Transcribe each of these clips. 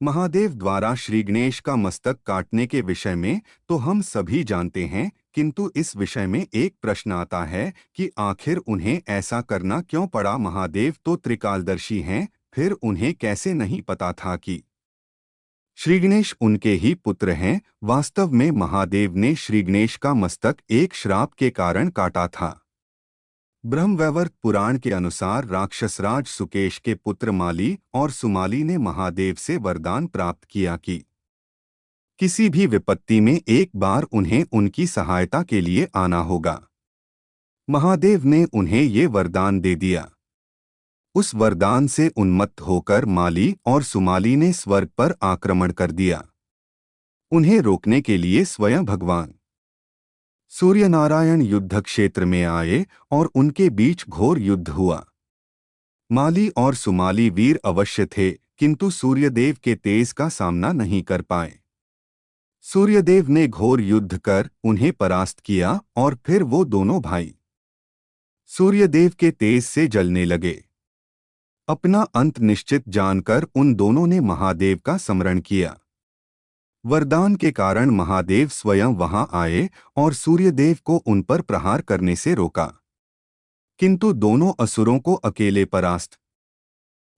महादेव द्वारा श्री गणेश का मस्तक काटने के विषय में तो हम सभी जानते हैं, किंतु इस विषय में एक प्रश्न आता है कि आखिर उन्हें ऐसा करना क्यों पड़ा। महादेव तो त्रिकालदर्शी हैं, फिर उन्हें कैसे नहीं पता था कि श्री गणेश उनके ही पुत्र हैं। वास्तव में महादेव ने श्री गणेश का मस्तक एक श्राप के कारण काटा था। ब्रह्मवैवर्त पुराण के अनुसार राक्षसराज सुकेश के पुत्र माली और सुमाली ने महादेव से वरदान प्राप्त किया कि किसी भी विपत्ति में एक बार उन्हें उनकी सहायता के लिए आना होगा। महादेव ने उन्हें ये वरदान दे दिया। उस वरदान से उन्मत्त होकर माली और सुमाली ने स्वर्ग पर आक्रमण कर दिया। उन्हें रोकने के लिए स्वयं भगवान सूर्यनारायण युद्ध क्षेत्र में आए और उनके बीच घोर युद्ध हुआ। माली और सुमाली वीर अवश्य थे, किंतु सूर्यदेव के तेज का सामना नहीं कर पाए। सूर्यदेव ने घोर युद्ध कर उन्हें परास्त किया और फिर वो दोनों भाई सूर्यदेव के तेज से जलने लगे। अपना अंत निश्चित जानकर उन दोनों ने महादेव का स्मरण किया। वरदान के कारण महादेव स्वयं वहां आए और सूर्यदेव को उन पर प्रहार करने से रोका, किंतु दोनों असुरों को अकेले परास्त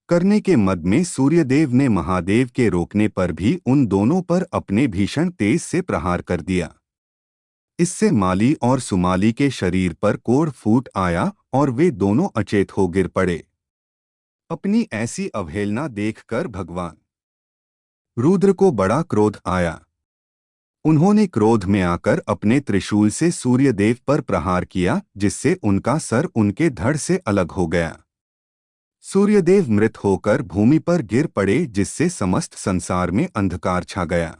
करने के मद में सूर्यदेव ने महादेव के रोकने पर भी उन दोनों पर अपने भीषण तेज से प्रहार कर दिया। इससे माली और सुमाली के शरीर पर कोढ़ फूट आया और वे दोनों अचेत हो गिर पड़े। अपनी ऐसी अवहेलना देखकर भगवान रुद्र को बड़ा क्रोध आया। उन्होंने क्रोध में आकर अपने त्रिशूल से सूर्यदेव पर प्रहार किया, जिससे उनका सर उनके धड़ से अलग हो गया। सूर्यदेव मृत होकर भूमि पर गिर पड़े, जिससे समस्त संसार में अंधकार छा गया।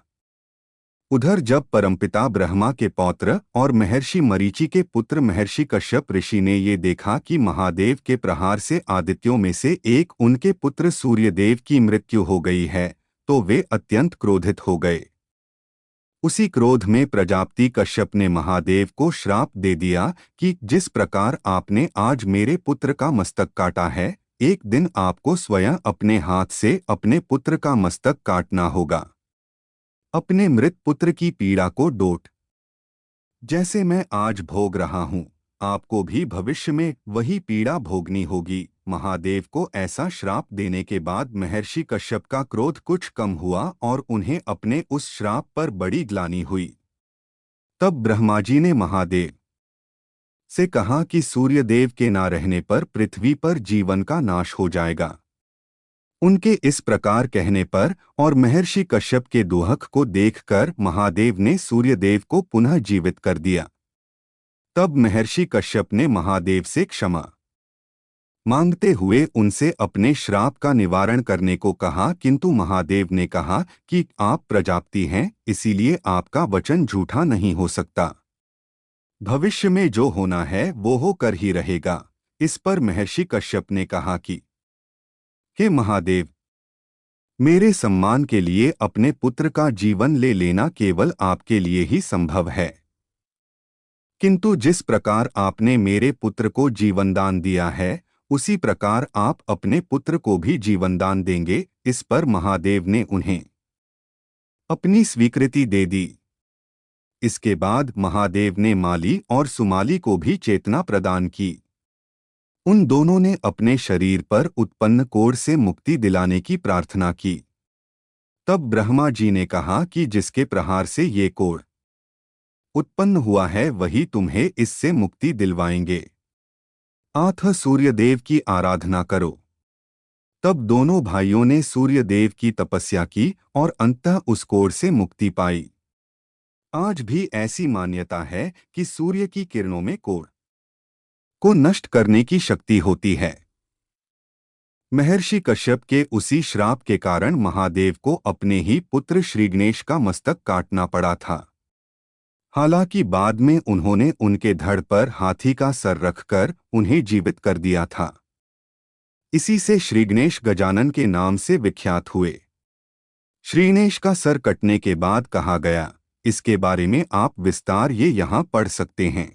उधर जब परमपिता ब्रह्मा के पौत्र और महर्षि मरीचि के पुत्र महर्षि कश्यप ऋषि ने ये देखा कि महादेव के प्रहार से आदित्यों में से एक उनके पुत्र सूर्यदेव की मृत्यु हो गई है, तो वे अत्यंत क्रोधित हो गए। उसी क्रोध में प्रजापति कश्यप ने महादेव को श्राप दे दिया कि जिस प्रकार आपने आज मेरे पुत्र का मस्तक काटा है, एक दिन आपको स्वयं अपने हाथ से अपने पुत्र का मस्तक काटना होगा। अपने मृत पुत्र की पीड़ा को डोट जैसे मैं आज भोग रहा हूँ, आपको भी भविष्य में वही पीड़ा भोगनी होगी। महादेव को ऐसा श्राप देने के बाद महर्षि कश्यप का क्रोध कुछ कम हुआ और उन्हें अपने उस श्राप पर बड़ी ग्लानि हुई। तब ब्रह्मा जी ने महादेव से कहा कि सूर्यदेव के ना रहने पर पृथ्वी पर जीवन का नाश हो जाएगा। उनके इस प्रकार कहने पर और महर्षि कश्यप के दुहक को देखकर महादेव ने सूर्यदेव को पुनः जीवित कर दिया। तब महर्षि कश्यप ने महादेव से क्षमा मांगते हुए उनसे अपने श्राप का निवारण करने को कहा, किंतु महादेव ने कहा कि आप प्रजापति हैं, इसीलिए आपका वचन झूठा नहीं हो सकता। भविष्य में जो होना है वो होकर ही रहेगा। इस पर महर्षि कश्यप ने कहा कि हे महादेव, मेरे सम्मान के लिए अपने पुत्र का जीवन ले लेना केवल आपके लिए ही संभव है, किंतु जिस प्रकार आपने मेरे पुत्र को जीवनदान दिया है, उसी प्रकार आप अपने पुत्र को भी जीवनदान देंगे। इस पर महादेव ने उन्हें अपनी स्वीकृति दे दी। इसके बाद महादेव ने माली और सुमाली को भी चेतना प्रदान की। उन दोनों ने अपने शरीर पर उत्पन्न कोढ़ से मुक्ति दिलाने की प्रार्थना की। तब ब्रह्मा जी ने कहा कि जिसके प्रहार से ये कोढ़ उत्पन्न हुआ है वही तुम्हें इससे मुक्ति दिलवाएंगे। अतः सूर्यदेव की आराधना करो। तब दोनों भाइयों ने सूर्यदेव की तपस्या की और अंततः उस कोढ़ से मुक्ति पाई। आज भी ऐसी मान्यता है कि सूर्य की किरणों में कोढ़ को नष्ट करने की शक्ति होती है। महर्षि कश्यप के उसी श्राप के कारण महादेव को अपने ही पुत्र श्री गणेश का मस्तक काटना पड़ा था। हालांकि बाद में उन्होंने उनके धड़ पर हाथी का सर रखकर उन्हें जीवित कर दिया था। इसी से श्री गणेश गजानन के नाम से विख्यात हुए। श्री गणेश का सर कटने के बाद कहा गया, इसके बारे में आप विस्तार ये यहाँ पढ़ सकते हैं।